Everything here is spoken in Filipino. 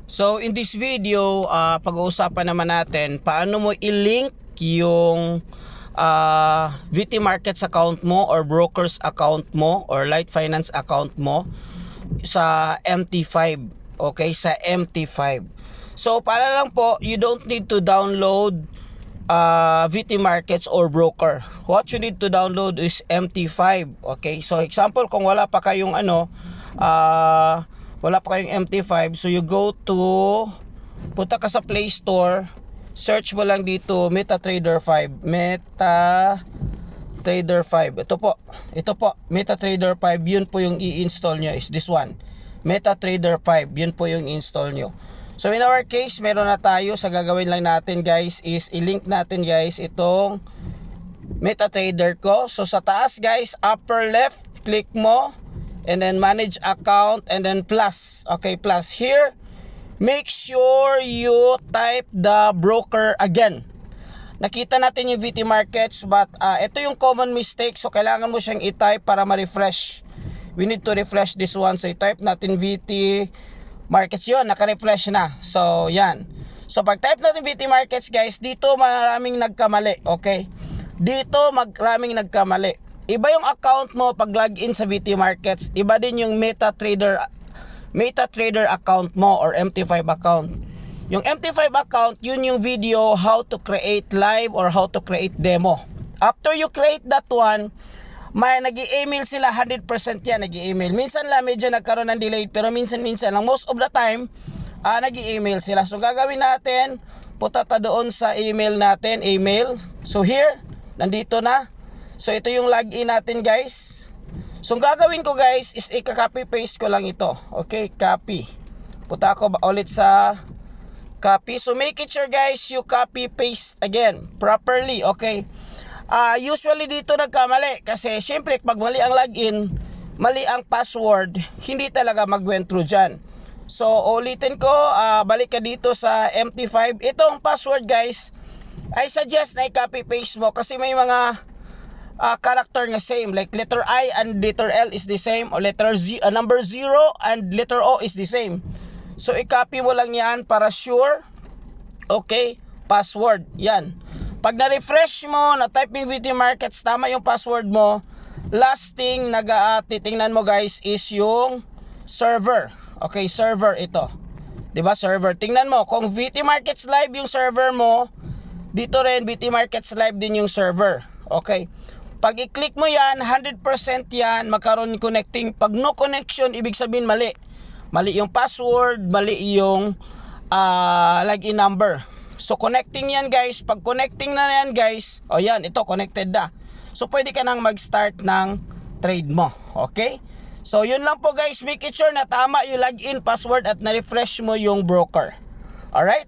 So in this video, pag-uusapan naman natin paano mo i-link yung VT Markets account mo or brokers account mo or Light Finance account mo sa MT5. Okay, sa MT5. So para lang po, you don't need to download VT Markets or broker. What you need to download is MT5. Okay, so example, kung wala pa kayong wala pa kayong MT5, so you go to, punta ka sa Play Store, search mo lang dito MetaTrader 5. MetaTrader 5. Ito po MetaTrader 5. Yun po yung i-install nyo, is this one, MetaTrader 5. Yun po yung install nyo. So in our case, meron na tayo. Sa gagawin lang natin guys is i-link natin guys itong MetaTrader ko. So sa taas guys, upper left, click mo and then manage account and then plus. Okay, plus. Here, make sure you type the broker again. Nakita natin yung VT Markets, but ito yung common mistake, so kailangan mo siyang i-type para ma-refresh. We need to refresh this one. So i-type natin VT Markets, yun, naka-refresh na. So yan. So pag type natin VT Markets guys, dito maraming nagkamali. Okay, dito maraming nagkamali. Iba yung account mo pag login sa VT Markets, iba din yung MetaTrader account mo or MT5 account. Yung MT5 account, yun yung video how to create live or how to create demo. After you create that one, may nag-i-email sila, 100% yan nag-i-email. Minsan lang medyo nagkaroon ng delay, pero minsan lang, most of the time nag-i-email sila. So gagawin natin, punta ta doon sa email natin, email. So here, nandito na. So ito yung login natin guys. So gagawin ko guys is i-copy paste ko lang ito. Okay, copy. Punta ako ulit sa copy. So make it sure guys you copy paste again properly. Okay. Usually dito nagkamali kasi syempre pag mali ang login, mali ang password, hindi talaga mag-went through dyan. So ulitin ko, balik ka dito sa MT5. Itong password guys, I suggest na i-copy paste mo kasi may mga character nga same, like letter I and letter L is the same, or letter Z, number 0 and letter O is the same. So i-copy mo lang yan para sure. Okay, password yan. Pag na-refresh mo, na-type yung VT Markets, tama yung password mo, last thing titingnan mo guys is yung server. Okay, server ito, diba, server. Tingnan mo kung VT Markets live yung server mo, dito rin VT Markets live din yung server. Okay, pag i-click mo yan, 100% yan magkaroon connecting. Pag no connection, ibig sabihin mali. Mali yung password, mali yung login number. So connecting yan guys. Pag connecting na yan guys, o yan, ito connected na. So pwede ka nang mag-start ng trade mo. Okay? So yun lang po guys. Make it sure na tama yung login, password at na-refresh mo yung broker. Alright?